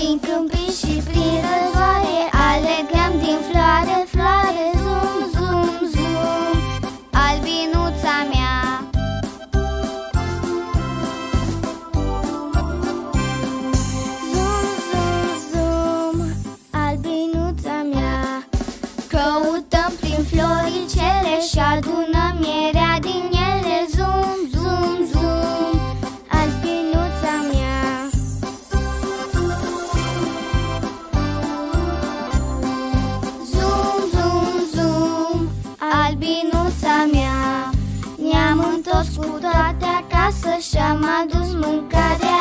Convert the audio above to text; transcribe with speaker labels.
Speaker 1: Prin câmpii și prin răzoare alergăm din floare, floare. Zum, zum, zum, albinuța mea. Zum, zum, zum, albinuța mea. Căutăm prin floricele și adunăm mierea din ele. Zum, zum, zum, albinuța mea. Zum, zum, zum, albinuța mea. Ne-am întors cu toate acasă și-am adus mâncarea